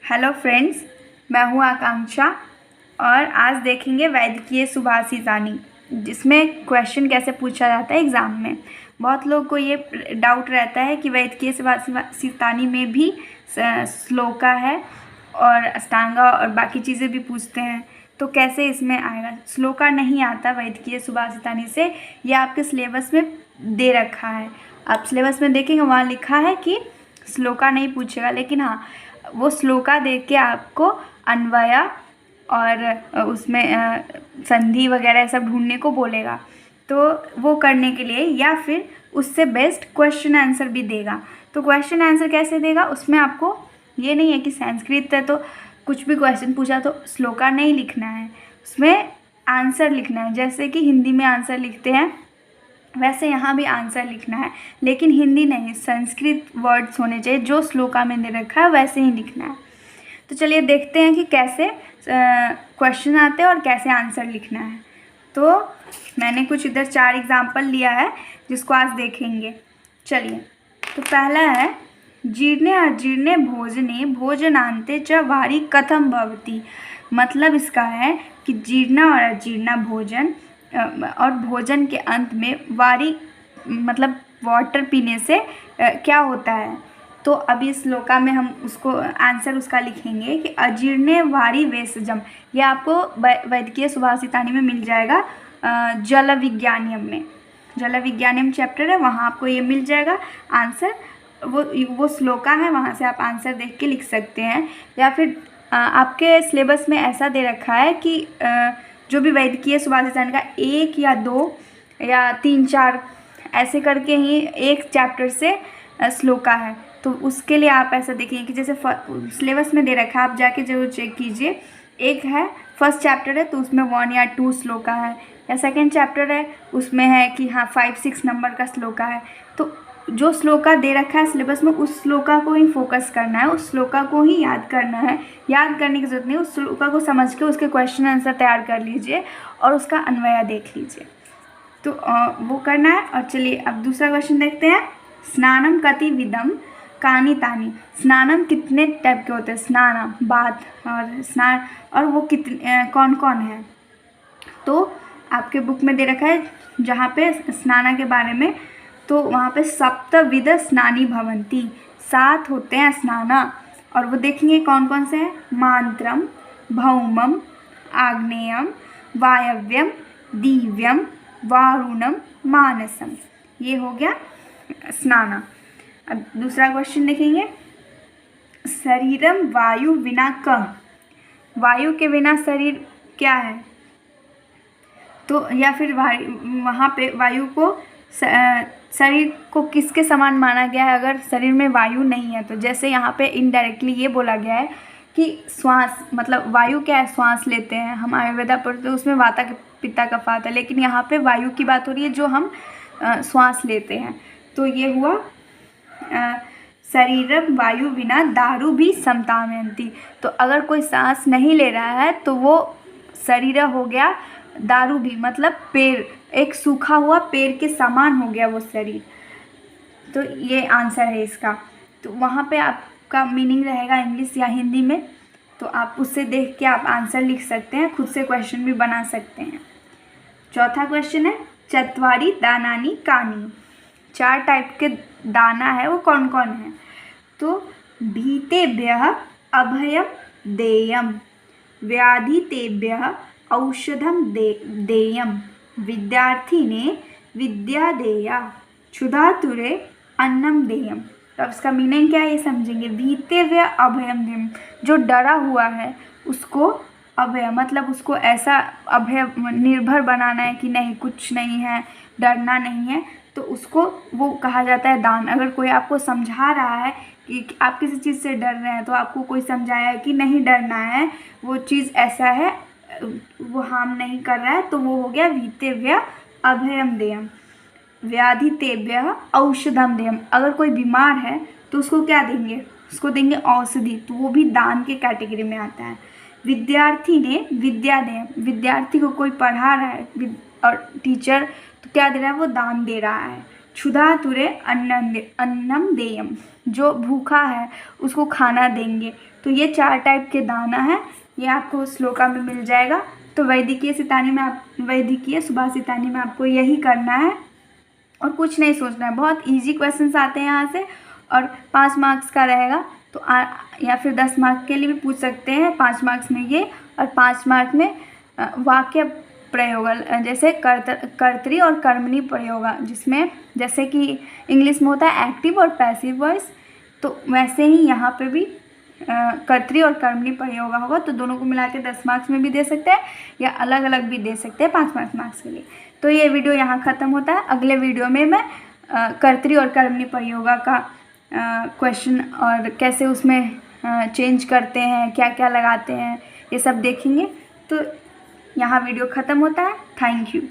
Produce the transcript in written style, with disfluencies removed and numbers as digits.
Hello friends, मैं हूँ आकांक्षा और आज देखेंगे वैदिकीय सुभाषितानी, जिसमें क्वेश्चन कैसे पूछा जाता है एग्ज़ाम में। बहुत लोग को ये डाउट रहता है कि वैदिकीय सुभाषितानी में भी श्लोका है और अष्टांगा और बाकी चीज़ें भी पूछते हैं, तो कैसे इसमें आएगा। श्लोका नहीं आता वैदिकीय सुभाषितानी से, ये आपके सिलेबस में दे रखा है। आप सिलेबस में देखेंगे वहाँ लिखा है कि श्लोका नहीं पूछेगा, लेकिन हाँ वो श्लोका देख के आपको अन्वय और उसमें संधि वगैरह सब ढूंढने को बोलेगा, तो वो करने के लिए या फिर उससे बेस्ट क्वेश्चन आंसर भी देगा। तो क्वेश्चन आंसर कैसे देगा, उसमें आपको ये नहीं है कि संस्कृत है तो कुछ भी क्वेश्चन पूछा तो श्लोका नहीं लिखना है, उसमें आंसर लिखना है। जैसे कि हिंदी में आंसर लिखते हैं वैसे यहाँ भी आंसर लिखना है, लेकिन हिंदी नहीं, संस्कृत वर्ड्स होने चाहिए, जो श्लोका में दे रखा है वैसे ही लिखना है। तो चलिए देखते हैं कि कैसे क्वेश्चन आते हैं और कैसे आंसर लिखना है। तो मैंने कुछ इधर 4 एग्जाम्पल लिया है जिसको आज देखेंगे। चलिए, तो पहला है जीर्णे अजीर्णे भोजने भोजनांते च वारी कथम भवति। मतलब इसका है कि जीर्ण और अजीर्ण भोजन और भोजन के अंत में वारी मतलब वाटर पीने से क्या होता है। तो अभी इस श्लोका में हम उसको आंसर उसका लिखेंगे कि अजीर्णे वारी वेशजम। यह आपको वैदिकीय सुभाषितानी में मिल जाएगा, जल विज्ञानियम में, जल विज्ञानियम चैप्टर है, वहाँ आपको ये मिल जाएगा आंसर। वो श्लोका है, वहाँ से आप आंसर देख के लिख सकते हैं। या फिर आपके सिलेबस में ऐसा दे रखा है कि जो भी वैदिकीय सुभाषितानी का 1 या 2 या 3-4 ऐसे करके ही एक चैप्टर से श्लोका है, तो उसके लिए आप ऐसा देखेंगे कि जैसे सिलेबस में दे रखा है, आप जाके जरूर चेक कीजिए। एक है फर्स्ट चैप्टर है तो उसमें 1 या 2 श्लोका है, या सेकेंड चैप्टर है उसमें है कि हाँ 5-6 नंबर का श्लोका है। तो जो श्लोका दे रखा है सिलेबस में उस श्लोका को ही फोकस करना है, उस श्लोका को ही याद करना है। याद करने की ज़रूरत नहीं, उस श्लोका को समझ के उसके क्वेश्चन आंसर तैयार कर लीजिए और उसका अन्वय देख लीजिए, तो वो करना है। और चलिए अब दूसरा क्वेश्चन देखते हैं। स्नानम कति विधम कानि तानि। स्नानम कितने टाइप के होते हैं, स्नान बात और स्नान, और वो कितने कौन कौन है। तो आपके बुक में दे रखा है जहाँ पे स्नाना के बारे में, तो वहाँ पे सप्तविध स्नानी भवंती, 7 होते हैं स्नाना, और वो देखेंगे कौन कौन से हैं। मांत्रम, भौमम, आग्नेयम, वायव्यम, दिव्यम, वारुणम, मानसम। ये हो गया स्नाना। अब दूसरा क्वेश्चन देखेंगे। शरीरम वायु विना कः। वायु के बिना शरीर क्या है। तो या फिर वहाँ पे वायु को शरीर को किसके समान माना गया है अगर शरीर में वायु नहीं है। तो जैसे यहाँ पे इनडायरेक्टली ये बोला गया है कि श्वास, मतलब वायु क्या है, श्वास लेते हैं हम, आयुर्वेदा पढ़ते हैं उसमें वाता पित्ता कफात है, लेकिन यहाँ पे वायु की बात हो रही है जो हम श्वास लेते हैं। तो ये हुआ शरीरम वायु विना दारू भी समतामयंती। तो अगर कोई सांस नहीं ले रहा है तो वो शरीर हो गया, दारू भी मतलब पेड़, एक सूखा हुआ पेड़ के समान हो गया वो शरीर। तो ये आंसर है इसका। तो वहाँ पे आपका मीनिंग रहेगा इंग्लिश या हिंदी में, तो आप उससे देख के आप आंसर लिख सकते हैं, खुद से क्वेश्चन भी बना सकते हैं। चौथा क्वेश्चन है चत्वारि दानानि कानि। 4 टाइप के दाना है, वो कौन कौन है। तो भीतेभ्यः अभयम देयम, व्याधितेभ्यः औषधम देयम, विद्यार्थिने विद्या देया, क्षुधातुरे अन्नम देयम। तो अब इसका मीनिंग क्या है ये समझेंगे। भीतेभ्य अभयम देयम, जो डरा हुआ है उसको अभय, मतलब उसको ऐसा अभय निर्भर बनाना है कि नहीं कुछ नहीं है, डरना नहीं है, तो उसको वो कहा जाता है दान। अगर कोई आपको समझा रहा है कि आप किसी चीज़ से डर रहे हैं, तो आपको कोई समझाया है कि नहीं डरना है, वो चीज़ ऐसा है, वो हार्म नहीं कर रहा है, तो वो हो गया वीतेभ्य अभयम देयम। व्याधितेभ्य औषधम देयम, अगर कोई बीमार है तो उसको क्या देंगे, उसको देंगे औषधि, तो वो भी दान के कैटेगरी में आता है। विद्यार्थी ने विद्या देयम, विद्यार्थी को कोई पढ़ा रहा है और टीचर तो क्या दे रहा है, वो दान दे रहा है। क्षुधा तुरे अन्नम देयम, जो भूखा है उसको खाना देंगे। तो ये 4 टाइप के दाना है, ये आपको श्लोका में मिल जाएगा। तो वैदिकीय सुभाषितानी में आपको यही करना है और कुछ नहीं सोचना है। बहुत इजी क्वेश्चंस आते हैं यहाँ से और 5 मार्क्स का रहेगा। तो या फिर 10 मार्क्स के लिए भी पूछ सकते हैं। 5 मार्क्स में ये और 5 मार्क्स में वाक्य प्रयोग, जैसे कर्तरी और कर्मणी प्रयोग, जिसमें जैसे कि इंग्लिश में होता है एक्टिव और पैसिव वॉइस, तो वैसे ही यहाँ पे भी कर्तरी और कर्मणी प्रयोग होगा। तो दोनों को मिला के 10 मार्क्स में भी दे सकते हैं या अलग अलग भी दे सकते हैं 5-5 मार्क्स के लिए। तो ये वीडियो यहाँ ख़त्म होता है। अगले वीडियो में मैं कर्तरी और कर्मणी प्रयोग का क्वेश्चन और कैसे उसमें चेंज करते हैं, क्या क्या लगाते हैं, ये सब देखेंगे। तो यहाँ वीडियो ख़त्म होता है। Thank you.